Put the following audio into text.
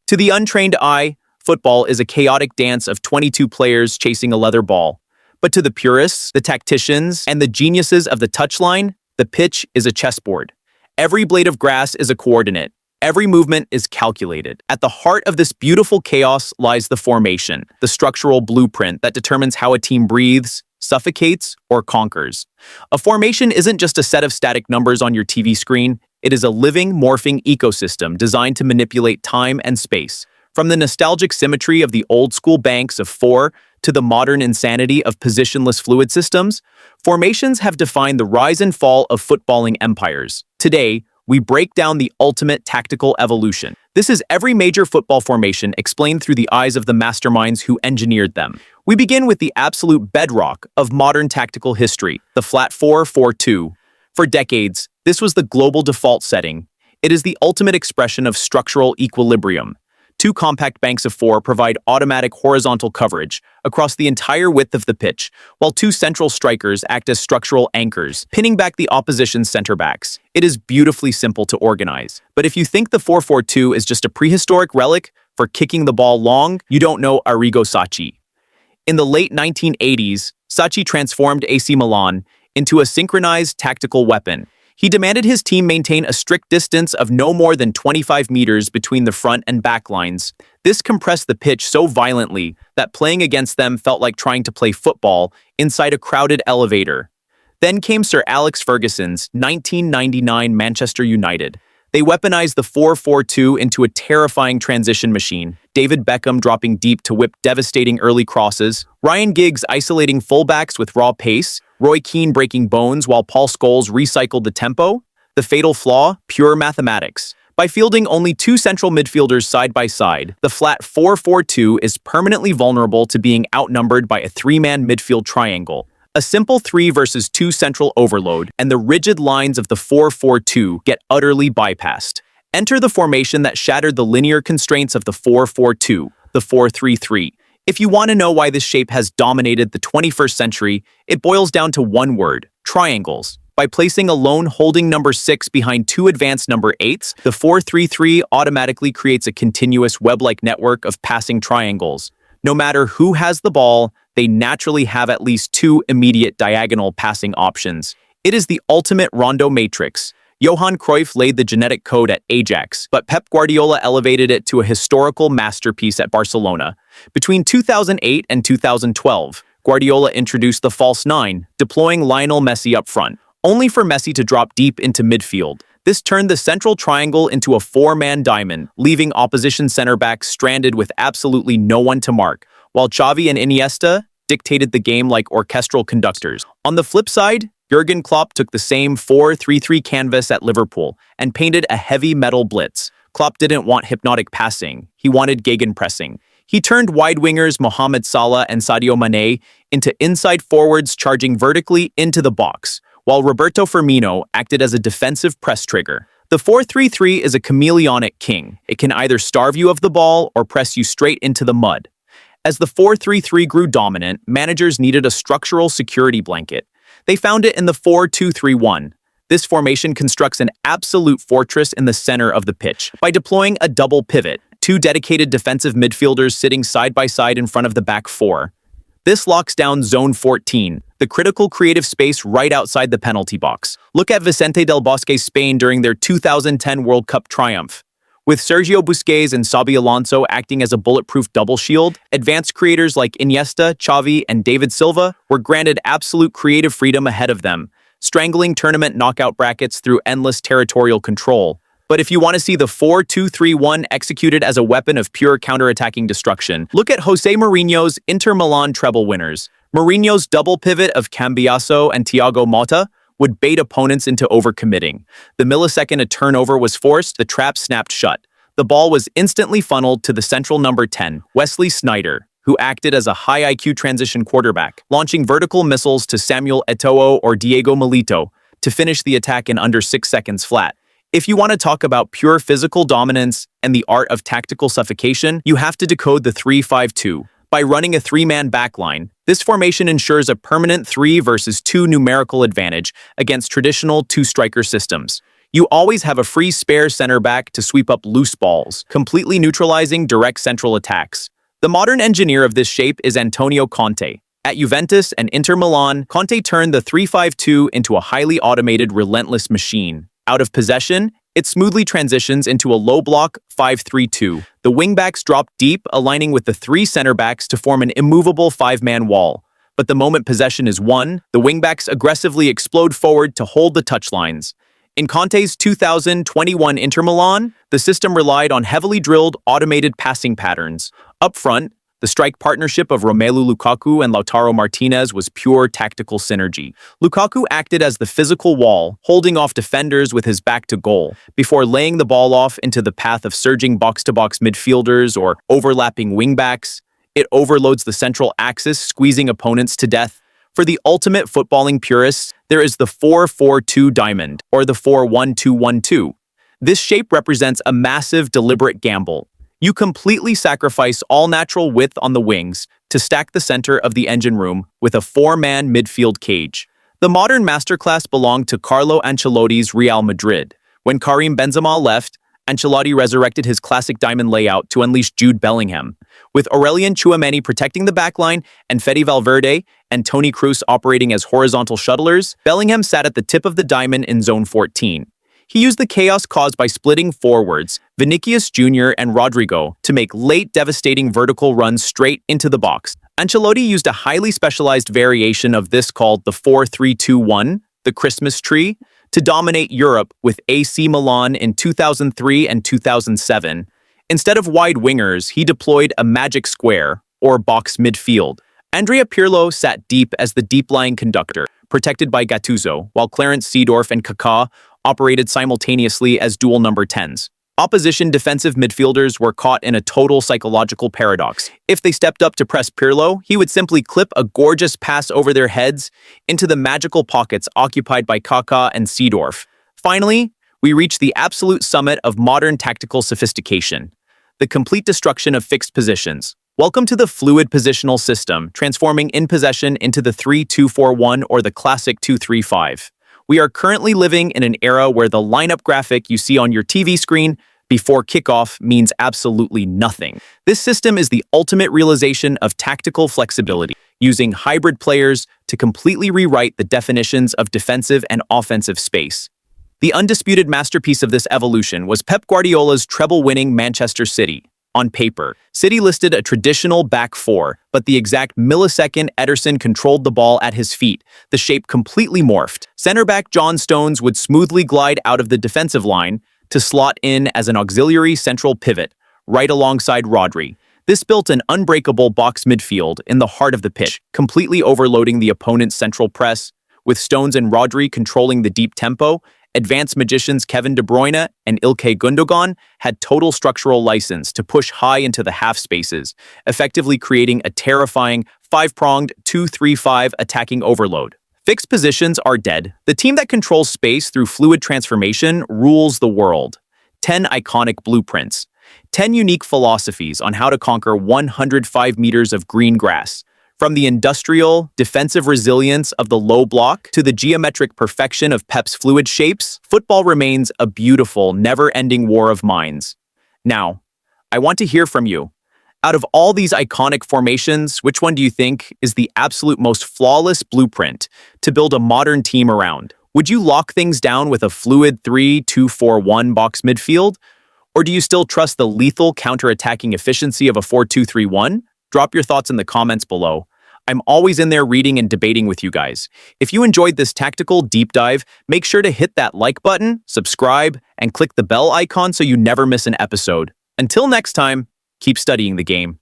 To the untrained eye, football is a chaotic dance of 22 players chasing a leather ball. But to the purists, the tacticians, and the geniuses of the touchline, the pitch is a chessboard. Every blade of grass is a coordinate. Every movement is calculated. At the heart of this beautiful chaos lies the formation, the structural blueprint that determines how a team breathes, suffocates, or conquers. A formation isn't just a set of static numbers on your TV screen. It is a living, morphing ecosystem designed to manipulate time and space. From the nostalgic symmetry of the old-school banks of four to the modern insanity of positionless fluid systems, formations have defined the rise and fall of footballing empires. Today, we break down the ultimate tactical evolution. This is every major football formation explained through the eyes of the masterminds who engineered them. We begin with the absolute bedrock of modern tactical history, the flat 4-4-2. For decades, this was the global default setting. It is the ultimate expression of structural equilibrium. Two compact banks of four provide automatic horizontal coverage across the entire width of the pitch, while two central strikers act as structural anchors, pinning back the opposition's center backs. It is beautifully simple to organize. But if you think the 4-4-2 is just a prehistoric relic for kicking the ball long, you don't know Arrigo Sacchi. In the late 1980s, Sacchi transformed AC Milan into a synchronized tactical weapon. He demanded his team maintain a strict distance of no more than 25 meters between the front and back lines. This compressed the pitch so violently that playing against them felt like trying to play football inside a crowded elevator. Then came Sir Alex Ferguson's 1999 Manchester United. They weaponized the 4-4-2 into a terrifying transition machine. David Beckham dropping deep to whip devastating early crosses, Ryan Giggs isolating fullbacks with raw pace, Roy Keane breaking bones while Paul Scholes recycled the tempo. The fatal flaw? Pure mathematics. By fielding only two central midfielders side by side, the flat 4-4-2 is permanently vulnerable to being outnumbered by a three-man midfield triangle. A simple 3 versus 2 central overload, and the rigid lines of the 4-4-2 get utterly bypassed. Enter the formation that shattered the linear constraints of the 4-4-2, the 4-3-3. If you want to know why this shape has dominated the 21st century, it boils down to one word: triangles. By placing a lone holding number 6 behind two advanced number 8s, the 4-3-3 automatically creates a continuous web-like network of passing triangles. No matter who has the ball, they naturally have at least two immediate diagonal passing options. It is the ultimate rondo matrix. Johan Cruyff laid the genetic code at Ajax, but Pep Guardiola elevated it to a historical masterpiece at Barcelona. Between 2008 and 2012, Guardiola introduced the false 9, deploying Lionel Messi up front, only for Messi to drop deep into midfield. This turned the central triangle into a four-man diamond, leaving opposition center backs stranded with absolutely no one to mark, while Xavi and Iniesta dictated the game like orchestral conductors. On the flip side, Jurgen Klopp took the same 4-3-3 canvas at Liverpool and painted a heavy metal blitz. Klopp didn't want hypnotic passing, he wanted gegenpressing. He turned wide wingers Mohamed Salah and Sadio Mane into inside forwards charging vertically into the box, while Roberto Firmino acted as a defensive press trigger. The 4-3-3 is a chameleonic king. It can either starve you of the ball or press you straight into the mud. As the 4-3-3 grew dominant, managers needed a structural security blanket. They found it in the 4-2-3-1. This formation constructs an absolute fortress in the center of the pitch by deploying a double pivot, two dedicated defensive midfielders sitting side by side in front of the back four. This locks down Zone 14, the critical creative space right outside the penalty box. Look at Vicente del Bosque's Spain during their 2010 World Cup triumph. With Sergio Busquets and Xabi Alonso acting as a bulletproof double shield, advanced creators like Iniesta, Xavi, and David Silva were granted absolute creative freedom ahead of them, strangling tournament knockout brackets through endless territorial control. But if you want to see the 4-2-3-1 executed as a weapon of pure counterattacking destruction, look at Jose Mourinho's Inter Milan treble winners. Mourinho's double pivot of Cambiaso and Thiago Motta would bait opponents into overcommitting. The millisecond a turnover was forced, the trap snapped shut. The ball was instantly funneled to the central number 10, Wesley Sneijder, who acted as a high IQ transition quarterback, launching vertical missiles to Samuel Eto'o or Diego Milito to finish the attack in under 6 seconds flat. If you want to talk about pure physical dominance and the art of tactical suffocation, you have to decode the 3-5-2. By running a three-man backline, this formation ensures a permanent 3 versus 2 numerical advantage against traditional two-striker systems. You always have a free spare center back to sweep up loose balls, completely neutralizing direct central attacks. The modern engineer of this shape is Antonio Conte. At Juventus and Inter Milan, Conte turned the 3-5-2 into a highly automated, relentless machine. Out of possession, it smoothly transitions into a low-block 5-3-2. The wingbacks drop deep, aligning with the three center backs to form an immovable five-man wall. But the moment possession is won, the wingbacks aggressively explode forward to hold the touchlines. In Conte's 2021 Inter Milan, the system relied on heavily drilled, automated passing patterns. Up front, the strike partnership of Romelu Lukaku and Lautaro Martinez was pure tactical synergy. Lukaku acted as the physical wall, holding off defenders with his back to goal, before laying the ball off into the path of surging box-to-box midfielders or overlapping wingbacks. It overloads the central axis, squeezing opponents to death. For the ultimate footballing purists, there is the 4-4-2 diamond, or the 4-1-2-1-2. This shape represents a massive, deliberate gamble. You completely sacrifice all natural width on the wings to stack the center of the engine room with a four-man midfield cage. The modern masterclass belonged to Carlo Ancelotti's Real Madrid. When Karim Benzema left, Ancelotti resurrected his classic diamond layout to unleash Jude Bellingham. With Aurelien Tchouameni protecting the backline and Fede Valverde and Toni Kroos operating as horizontal shuttlers, Bellingham sat at the tip of the diamond in zone 14. He used the chaos caused by splitting forwards, Vinicius Jr. and Rodrigo, to make late, devastating vertical runs straight into the box. Ancelotti used a highly specialized variation of this called the 4-3-2-1, the Christmas tree, to dominate Europe with AC Milan in 2003 and 2007. Instead of wide wingers, he deployed a magic square, or box midfield. Andrea Pirlo sat deep as the deep-lying conductor, protected by Gattuso, while Clarence Seedorf and Kaká operated simultaneously as dual number 10s. Opposition defensive midfielders were caught in a total psychological paradox. If they stepped up to press Pirlo, he would simply clip a gorgeous pass over their heads into the magical pockets occupied by Kaká and Seedorf. Finally, we reach the absolute summit of modern tactical sophistication, the complete destruction of fixed positions. Welcome to the fluid positional system, transforming in possession into the 3-2-4-1 or the classic 2-3-5. We are currently living in an era where the lineup graphic you see on your TV screen before kickoff means absolutely nothing. This system is the ultimate realization of tactical flexibility, using hybrid players to completely rewrite the definitions of defensive and offensive space. The undisputed masterpiece of this evolution was Pep Guardiola's treble-winning Manchester City. On paper, City listed a traditional back four, but the exact millisecond Ederson controlled the ball at his feet, the shape completely morphed. Center back John Stones would smoothly glide out of the defensive line to slot in as an auxiliary central pivot, right alongside Rodri. This built an unbreakable box midfield in the heart of the pitch, completely overloading the opponent's central press, with Stones and Rodri controlling the deep tempo. Advanced magicians Kevin De Bruyne and Ilkay Gundogan had total structural license to push high into the half spaces, effectively creating a terrifying five-pronged 2-3-5 attacking overload. Fixed positions are dead. The team that controls space through fluid transformation rules the world. 10 iconic blueprints. 10 unique philosophies on how to conquer 105 meters of green grass. From the industrial, defensive resilience of the low block to the geometric perfection of Pep's fluid shapes, football remains a beautiful, never-ending war of minds. Now, I want to hear from you. Out of all these iconic formations, which one do you think is the absolute most flawless blueprint to build a modern team around? Would you lock things down with a fluid 3-2-4-1 box midfield? Or do you still trust the lethal counter-attacking efficiency of a 4-2-3-1? Drop your thoughts in the comments below. I'm always in there reading and debating with you guys. If you enjoyed this tactical deep dive, make sure to hit that like button, subscribe, and click the bell icon so you never miss an episode. Until next time, keep studying the game.